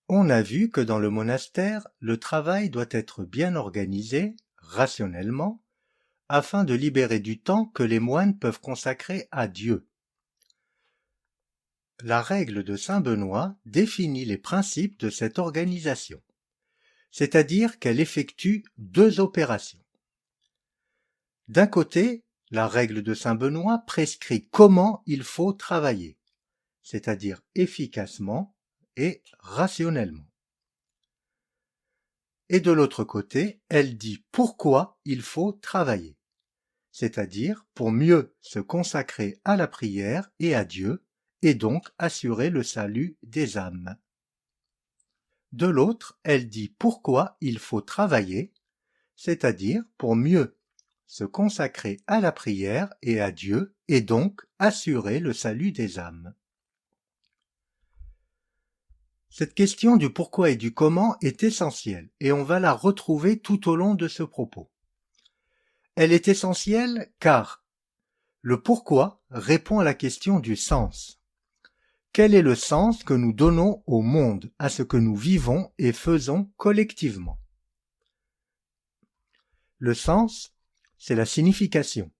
On a vu que dans le monastère, le travail doit être bien organisé, rationnellement, afin de libérer du temps que les moines peuvent consacrer à Dieu. La règle de saint Benoît définit les principes de cette organisation, c'est-à-dire qu'elle effectue deux opérations. D'un côté, la règle de saint Benoît prescrit comment il faut travailler, c'est-à-dire efficacement et rationnellement. Et de l'autre côté, elle dit pourquoi il faut travailler, c'est-à-dire pour mieux se consacrer à la prière et à Dieu, et donc assurer le salut des âmes. De l'autre, elle dit pourquoi il faut travailler, c'est-à-dire pour mieux se consacrer à la prière et à Dieu, et donc assurer le salut des âmes. Cette question du pourquoi et du comment est essentielle, et on va la retrouver tout au long de ce propos. Elle est essentielle car le pourquoi répond à la question du sens. Quel est le sens que nous donnons au monde, à ce que nous vivons et faisons collectivement? Le sens, c'est la signification,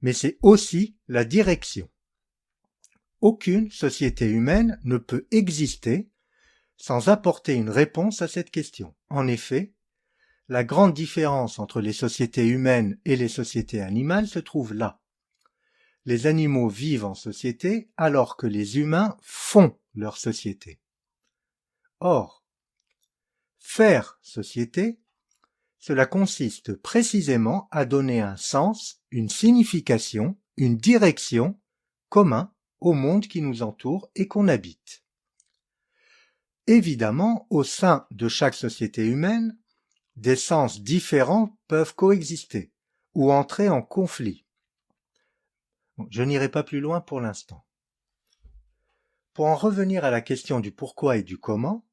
mais c'est aussi la direction. Aucune société humaine ne peut exister sans apporter une réponse à cette question. En effet, la grande différence entre les sociétés humaines et les sociétés animales se trouve là. Les animaux vivent en société alors que les humains font leur société. Or, faire société, cela consiste précisément à donner un sens, une signification, une direction commun au monde qui nous entoure et qu'on habite. Évidemment, au sein de chaque société humaine, des sens différents peuvent coexister ou entrer en conflit. Je n'irai pas plus loin pour l'instant. Pour en revenir à la question du pourquoi et du comment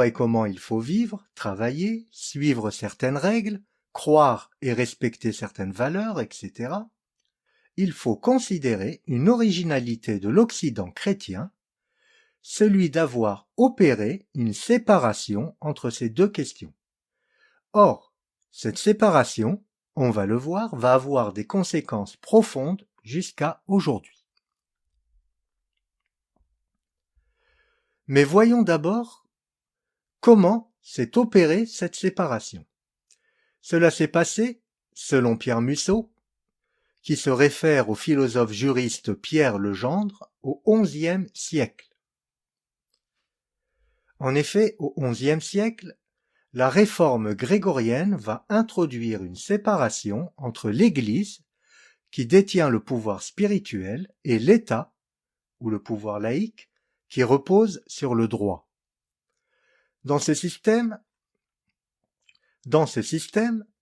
et comment il faut vivre, travailler, suivre certaines règles, croire et respecter certaines valeurs, etc., il faut considérer une originalité de l'Occident chrétien, celui d'avoir opéré une séparation entre ces deux questions. Or, cette séparation, on va le voir, va avoir des conséquences profondes jusqu'à aujourd'hui. Mais voyons d'abord comment s'est opérée cette séparation. Cela s'est passé, selon Pierre Mussot, qui se réfère au philosophe juriste Pierre Legendre, au XIe siècle. En effet, au XIe siècle, la réforme grégorienne va introduire une séparation entre l'Église, qui détient le pouvoir spirituel, et l'État, ou le pouvoir laïque, qui repose sur le droit. Dans ce système,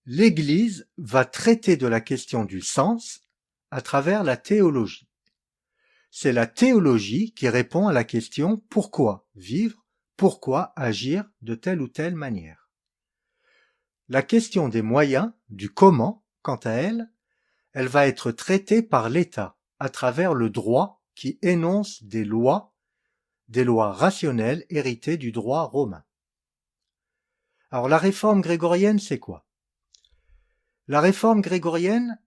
l'Église va traiter de la question du sens à travers la théologie. C'est la théologie qui répond à la question pourquoi vivre, pourquoi agir de telle ou telle manière. La question des moyens, du comment, quant à elle, elle va être traitée par l'État à travers le droit qui énonce des lois rationnelles héritées du droit romain. Alors la réforme grégorienne, c'est quoi? La réforme grégorienne,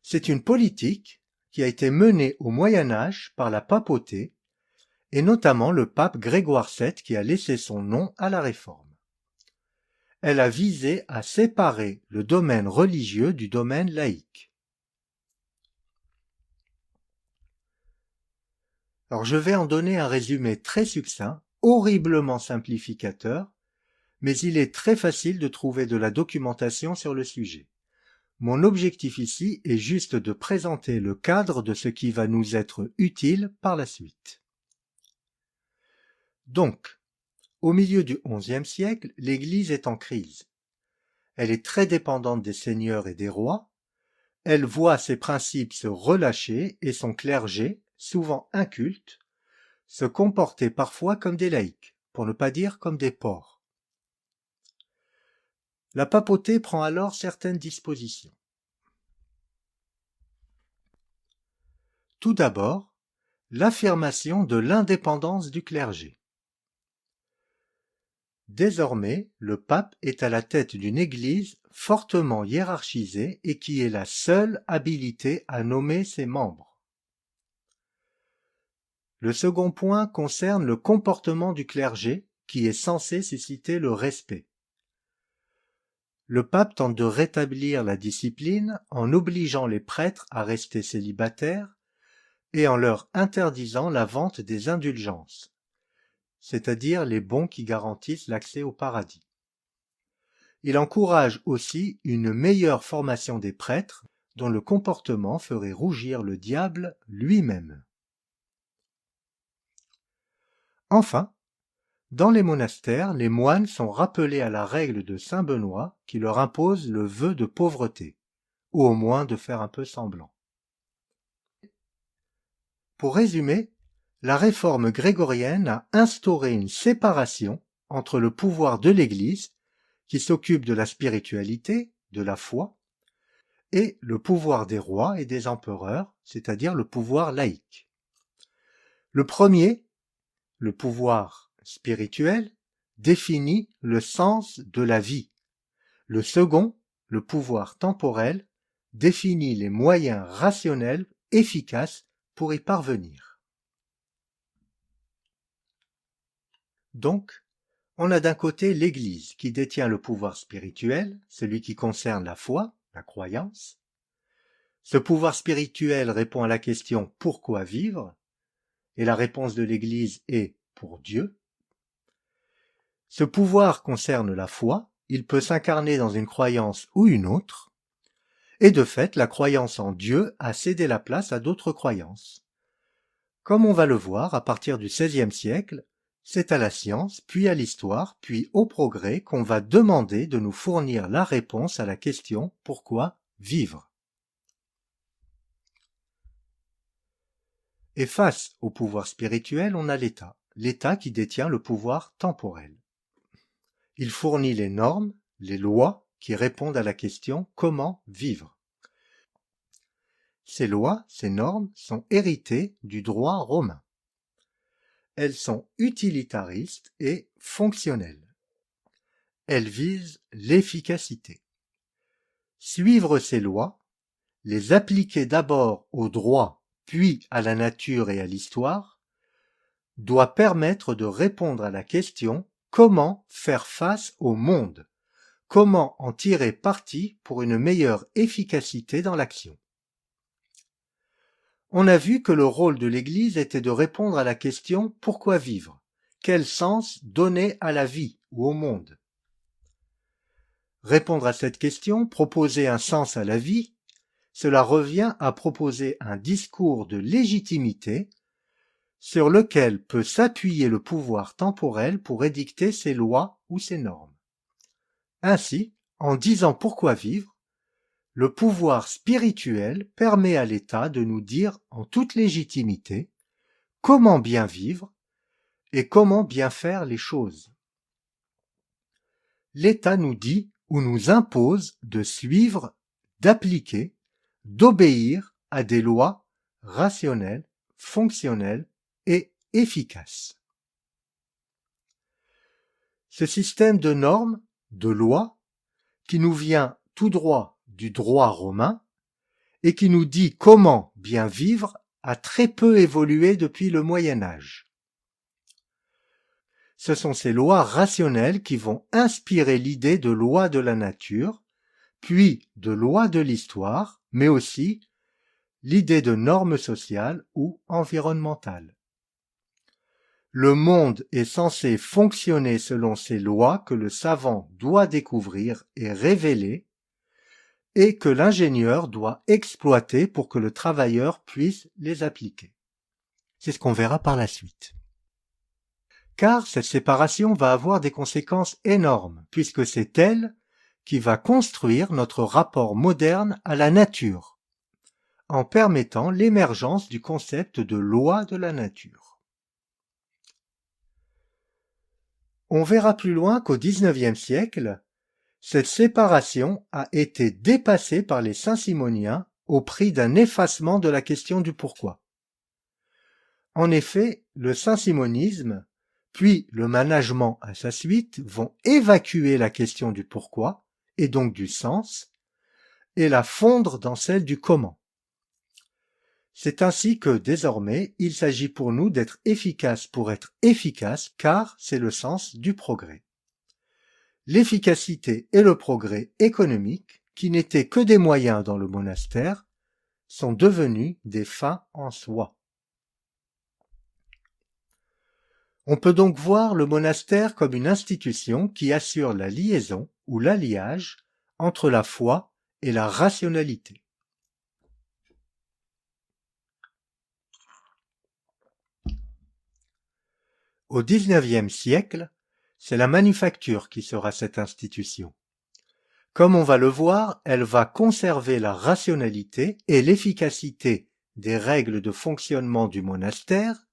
c'est une politique qui a été menée au Moyen Âge par la papauté, et notamment le pape Grégoire VII qui a laissé son nom à la réforme. Elle a visé à séparer le domaine religieux du domaine laïque. Alors je vais en donner un résumé très succinct, horriblement simplificateur, mais il est très facile de trouver de la documentation sur le sujet. Mon objectif ici est juste de présenter le cadre de ce qui va nous être utile par la suite. Donc, au milieu du XIe siècle, l'Église est en crise. Elle est très dépendante des seigneurs et des rois, elle voit ses principes se relâcher et son clergé, souvent inculte, se comporter parfois comme des laïcs, pour ne pas dire comme des porcs. La papauté prend alors certaines dispositions. Tout d'abord, l'affirmation de l'indépendance du clergé. Désormais, le pape est à la tête d'une église fortement hiérarchisée et qui est la seule habilitée à nommer ses membres. Le second point concerne le comportement du clergé qui est censé susciter le respect. Le pape tente de rétablir la discipline en obligeant les prêtres à rester célibataires et en leur interdisant la vente des indulgences, c'est-à-dire les bons qui garantissent l'accès au paradis. Il encourage aussi une meilleure formation des prêtres dont le comportement ferait rougir le diable lui-même. Enfin, dans les monastères, les moines sont rappelés à la règle de saint Benoît qui leur impose le vœu de pauvreté, ou au moins de faire un peu semblant. Pour résumer, la réforme grégorienne a instauré une séparation entre le pouvoir de l'Église, qui s'occupe de la spiritualité, de la foi, et le pouvoir des rois et des empereurs, c'est-à-dire le pouvoir laïque. Le premier, le pouvoir spirituel, définit le sens de la vie. Le second, le pouvoir temporel, définit les moyens rationnels efficaces pour y parvenir. Donc, on a d'un côté l'Église qui détient le pouvoir spirituel, celui qui concerne la foi, la croyance. Ce pouvoir spirituel répond à la question « Pourquoi vivre ?», et la réponse de l'Église est « Pour Dieu ». Ce pouvoir concerne la foi, il peut s'incarner dans une croyance ou une autre, et de fait, la croyance en Dieu a cédé la place à d'autres croyances. Comme on va le voir à partir du XVIe siècle, c'est à la science, puis à l'histoire, puis au progrès qu'on va demander de nous fournir la réponse à la question « Pourquoi vivre ?» Et face au pouvoir spirituel, on a l'État qui détient le pouvoir temporel. Il fournit les normes, les lois qui répondent à la question « Comment vivre ?» Ces lois, ces normes sont héritées du droit romain. Elles sont utilitaristes et fonctionnelles. Elles visent l'efficacité. Suivre ces lois, les appliquer d'abord au droit puis à la nature et à l'histoire, doit permettre de répondre à la question « Comment faire face au monde ? Comment en tirer parti pour une meilleure efficacité dans l'action ?» On a vu que le rôle de l'Église était de répondre à la question « Pourquoi vivre ? Quel sens donner à la vie ou au monde ?» Répondre à cette question, proposer un sens à la vie, cela revient à proposer un discours de légitimité sur lequel peut s'appuyer le pouvoir temporel pour édicter ses lois ou ses normes. Ainsi, en disant pourquoi vivre, le pouvoir spirituel permet à l'État de nous dire en toute légitimité comment bien vivre et comment bien faire les choses. L'État nous dit ou nous impose de suivre, d'appliquer, d'obéir à des lois rationnelles, fonctionnelles et efficaces. Ce système de normes, de lois, qui nous vient tout droit du droit romain et qui nous dit comment bien vivre, a très peu évolué depuis le Moyen Âge. Ce sont ces lois rationnelles qui vont inspirer l'idée de loi de la nature, puis de loi de l'histoire, mais aussi l'idée de normes sociales ou environnementales. Le monde est censé fonctionner selon ces lois que le savant doit découvrir et révéler, et que l'ingénieur doit exploiter pour que le travailleur puisse les appliquer. C'est ce qu'on verra par la suite. Car cette séparation va avoir des conséquences énormes, puisque c'est elle qui va construire notre rapport moderne à la nature, en permettant l'émergence du concept de loi de la nature. On verra plus loin qu'au XIXe siècle, cette séparation a été dépassée par les saint-simoniens au prix d'un effacement de la question du pourquoi. En effet, le saint-simonisme puis le management à sa suite vont évacuer la question du pourquoi, et donc du sens, et la fondre dans celle du comment. C'est ainsi que, désormais, il s'agit pour nous d'être efficaces pour être efficaces, car c'est le sens du progrès. L'efficacité et le progrès économique, qui n'étaient que des moyens dans le monastère, sont devenus des fins en soi. On peut donc voir le monastère comme une institution qui assure la liaison ou l'alliage entre la foi et la rationalité. Au XIXe siècle, c'est la manufacture qui sera cette institution. Comme on va le voir, elle va conserver la rationalité et l'efficacité des règles de fonctionnement du monastère,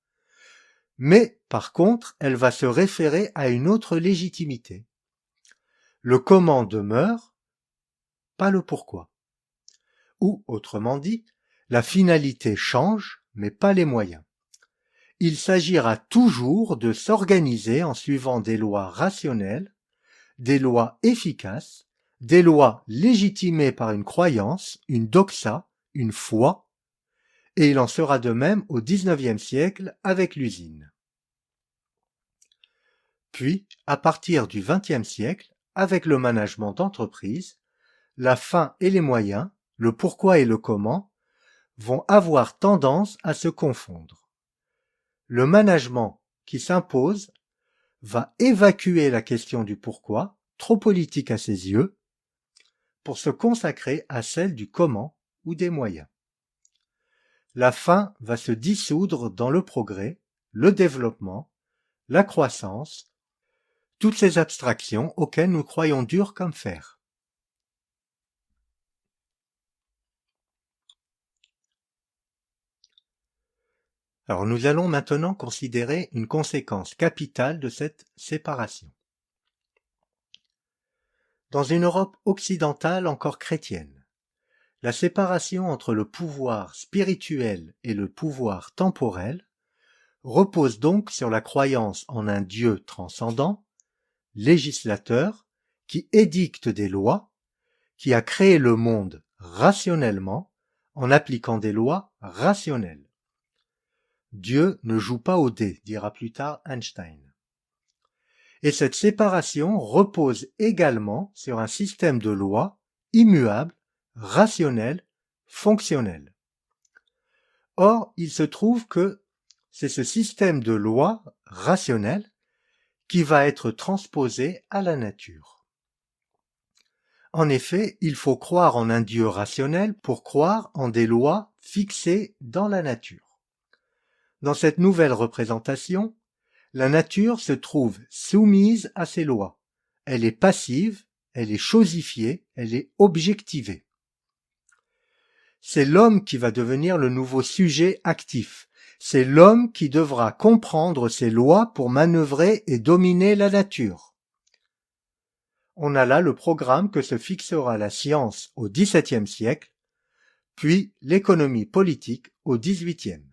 mais par contre, elle va se référer à une autre légitimité. Le comment demeure, pas le pourquoi. Ou, autrement dit, la finalité change, mais pas les moyens. Il s'agira toujours de s'organiser en suivant des lois rationnelles, des lois efficaces, des lois légitimées par une croyance, une doxa, une foi, et il en sera de même au XIXe siècle avec l'usine. Puis, à partir du XXe siècle, avec le management d'entreprise, la fin et les moyens, le pourquoi et le comment, vont avoir tendance à se confondre. Le management qui s'impose va évacuer la question du pourquoi, trop politique à ses yeux, pour se consacrer à celle du comment ou des moyens. La fin va se dissoudre dans le progrès, le développement, la croissance, toutes ces abstractions auxquelles nous croyons dur comme fer. Alors nous allons maintenant considérer une conséquence capitale de cette séparation. Dans une Europe occidentale encore chrétienne, la séparation entre le pouvoir spirituel et le pouvoir temporel repose donc sur la croyance en un Dieu transcendant, législateur, qui édicte des lois, qui a créé le monde rationnellement en appliquant des lois rationnelles. Dieu ne joue pas au dé, dira plus tard Einstein. Et cette séparation repose également sur un système de lois immuable, rationnel, fonctionnel. Or, il se trouve que c'est ce système de lois rationnel qui va être transposé à la nature. En effet, il faut croire en un Dieu rationnel pour croire en des lois fixées dans la nature. Dans cette nouvelle représentation, la nature se trouve soumise à ces lois. Elle est passive, elle est chosifiée, elle est objectivée. C'est l'homme qui va devenir le nouveau sujet actif. C'est l'homme qui devra comprendre ces lois pour manœuvrer et dominer la nature. On a là le programme que se fixera la science au XVIIe siècle, puis l'économie politique au XVIIIe.